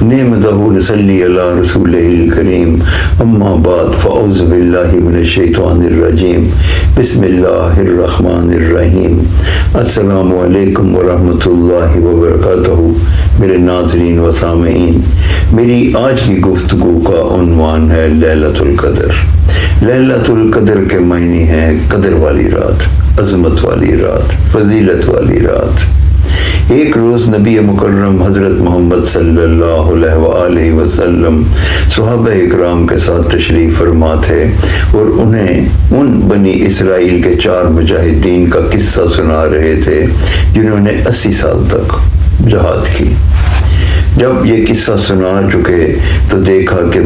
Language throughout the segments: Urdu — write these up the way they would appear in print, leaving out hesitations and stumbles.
نعمته نصلي على رسوله الكريم اما بعد فاعوذ بالله من الشیطان الرجیم بسم اللہ الرحمن الرحیم السلام علیکم ورحمۃ اللہ وبرکاتہ۔ میرے ناظرین و سامعین، میری آج کی گفتگو کا عنوان ہے لیلۃ القدر۔ لیلۃ القدر کے معنی ہیں قدر والی رات، عظمت والی رات، فضیلت والی رات۔ ایک روز نبی مکرم حضرت محمد صلی اللہ علیہ وآلہ وسلم صحابہ اکرام کے ساتھ تشریف فرما تھے اور انہیں ان بنی اسرائیل کے 4 مجاہدین کا قصہ سنا رہے تھے جنہوں نے 80 سال تک جہاد کی۔ جب یہ قصہ سنا چکے تو دیکھا کہ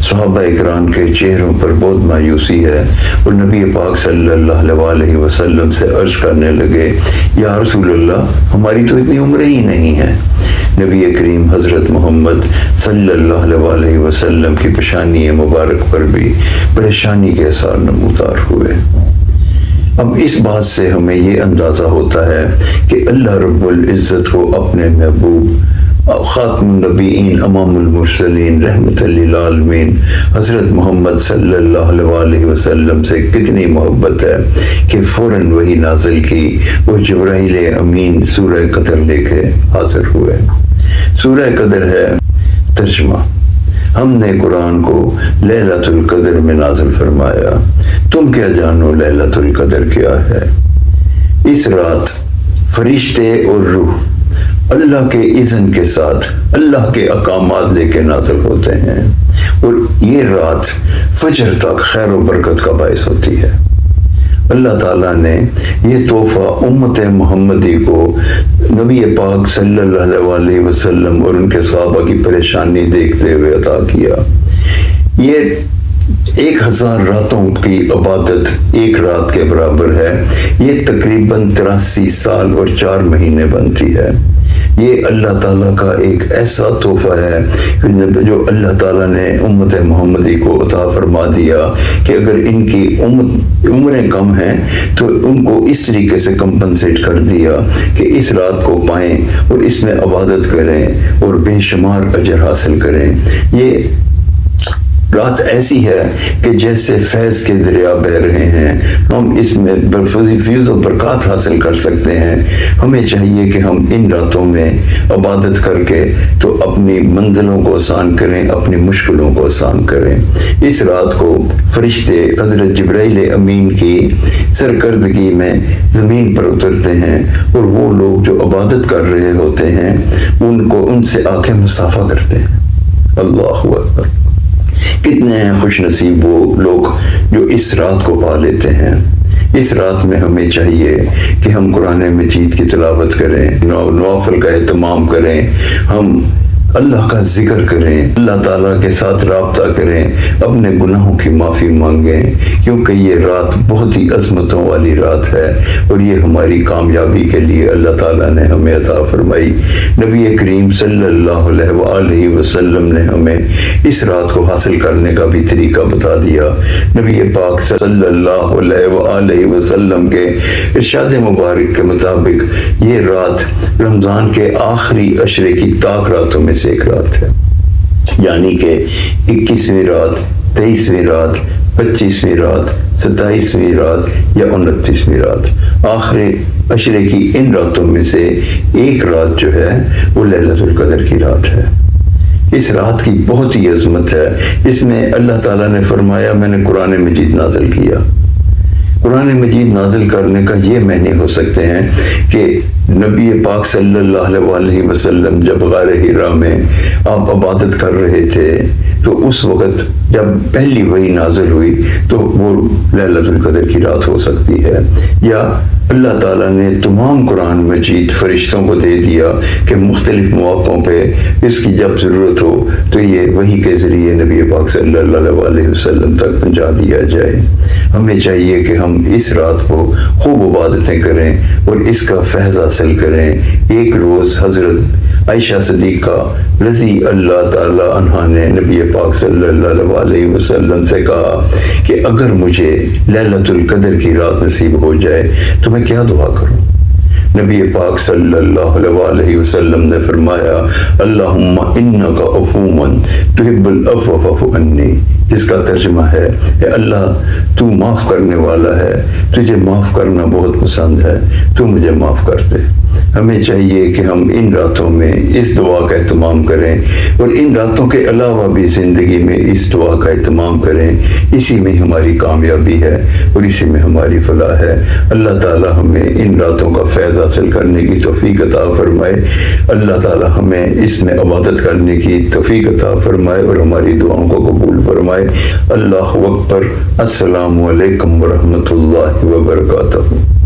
صحابہ اکرام کے چہروں پر بہت مایوسی ہے اور نبی پاک صلی اللہ علیہ وسلم سے عرض کرنے لگے، یا رسول اللہ، ہماری تو اتنی عمر ہی نہیں ہے۔ نبی کریم حضرت محمد صلی اللہ علیہ وسلم کی پیشانی مبارک پر بھی پریشانی کے اثار نمودار ہوئے۔ اب اس بات سے ہمیں یہ اندازہ ہوتا ہے کہ اللہ رب العزت کو اپنے محبوب خاتم النبیین امام المرسلین رحمت للعالمین حضرت محمد صلی اللہ علیہ وسلم سے کتنی محبت ہے کہ فوراً وہی نازل کی۔ وہ جبرائیل امین سورہ قدر لے کے حاضر ہوئے۔ سورہ قدر ہے ترجمہ۔ ہم نے قرآن کو لیلۃ القدر میں نازل فرمایا، تم کیا جانو لیلۃ القدر کیا ہے؟ اس رات فرشتے اور روح اللہ کے اذن کے ساتھ اللہ کے احکامات لے کے نازل ہوتے ہیں، اور یہ رات فجر تک خیر و برکت کا باعث ہوتی ہے۔ اللہ تعالیٰ نے یہ تحفہ امت محمدی کو نبی پاک صلی اللہ علیہ وسلم اور ان کے صحابہ کی پریشانی دیکھتے ہوئے عطا کیا۔ یہ 1000 راتوں کی عبادت ایک رات کے برابر ہے۔ یہ تقریباً 83 سال اور 4 مہینے بنتی ہے۔ یہ اللہ تعالیٰ کا ایک ایسا تحفہ ہے جو اللہ تعالیٰ نے امت محمدی کو عطا فرما دیا کہ اگر ان کی عمریں کم ہیں تو ان کو اس طریقے سے کمپنسیٹ کر دیا کہ اس رات کو پائیں اور اس میں عبادت کریں اور بے شمار اجر حاصل کریں۔ یہ رات ایسی ہے کہ جیسے فیض کے دریا بہ رہے ہیں، ہم اس میں فیض و برکات حاصل کر سکتے ہیں۔ ہمیں چاہیے کہ ہم ان راتوں میں عبادت کر کے تو اپنی منزلوں کو آسان کریں، اپنی مشکلوں کو آسان کریں۔ اس رات کو فرشتے حضرت جبرائیل امین کی سرکردگی میں زمین پر اترتے ہیں، اور وہ لوگ جو عبادت کر رہے ہوتے ہیں ان سے آنکھیں مصافحہ کرتے ہیں۔ اللہ اکبر! کتنے ہیں خوش نصیب وہ لوگ جو اس رات کو پا لیتے ہیں۔ اس رات میں ہمیں چاہیے کہ ہم قرآن مجید کی تلاوت کریں، نوافل کا اہتمام کریں، ہم اللہ کا ذکر کریں، اللہ تعالیٰ کے ساتھ رابطہ کریں، اپنے گناہوں کی معافی مانگیں، کیونکہ یہ رات بہت ہی عظمتوں والی رات ہے اور یہ ہماری کامیابی کے لیے اللہ تعالیٰ نے ہمیں عطا فرمائی۔ نبی کریم صلی اللہ علیہ وآلہ وسلم نے ہمیں اس رات کو حاصل کرنے کا بھی طریقہ بتا دیا۔ نبی پاک صلی اللہ علیہ وآلہ وسلم کے ارشاد مبارک کے مطابق یہ رات رمضان کے آخری عشرے کی طاق راتوں میں سے ایک رات ہے، یعنی کہ 21ویں رات، 23ویں رات، 25ویں رات، 27ویں رات یا 29ویں رات، آخری عشرے کی ان راتوں میں سے ایک رات جو ہے وہ لیلۃ القدر کی رات ہے۔ اس رات کی بہت ہی عظمت ہے۔ اس میں اللہ تعالیٰ نے فرمایا، میں نے قرآن مجید نازل کیا۔ قرآن مجید نازل کرنے کا یہ معنی ہو سکتے ہیں کہ نبی پاک صلی اللہ علیہ وسلم جب غار حرا میں آپ عبادت کر رہے تھے تو اس وقت جب پہلی وحی نازل ہوئی تو وہ لیلۃ القدر کی رات ہو سکتی ہے، یا اللہ تعالیٰ نے تمام قرآن مجید فرشتوں کو دے دیا کہ مختلف مواقعوں پہ اس کی جب ضرورت ہو تو یہ وحی کے ذریعے نبی پاک صلی اللہ علیہ وسلم تک پہنچا دیا جائے۔ ہمیں چاہیے کہ ہم اس رات کو خوب عبادتیں کریں اور اس کا فیض حاصل کریں۔ ایک روز حضرت عائشہ صدیقہ رضی اللہ تعالی عنہا نے نبی پاک صلی اللہ علیہ وسلم سے کہا کہ اگر مجھے لیلۃ القدر کی رات نصیب ہو جائے تو میں کیا دعا کروں؟ نبی پاک صلی اللہ علیہ وسلم نے فرمایا اللہم انک عفو تحب العفو فاعف عنی، جس کا ترجمہ ہے اے اللہ تو معاف کرنے والا ہے، تجھے معاف کرنا بہت پسند ہے، تو مجھے معاف کر دے۔ ہمیں چاہیے کہ ہم ان راتوں میں اس دعا کا اہتمام کریں، اور ان راتوں کے علاوہ بھی زندگی میں اس دعا کا اہتمام کریں۔ اسی میں ہماری کامیابی ہے اور اسی میں ہماری فلاح ہے۔ اللہ تعالی ہمیں ان راتوں کا فیض حاصل کرنے کی توفیق عطا فرمائے، اللہ تعالی ہمیں اس میں عبادت کرنے کی توفیق عطا فرمائے اور ہماری دعاؤں کو قبول فرمائے۔ اللہ اکبر۔ السلام علیکم ورحمۃ اللہ وبرکاتہ۔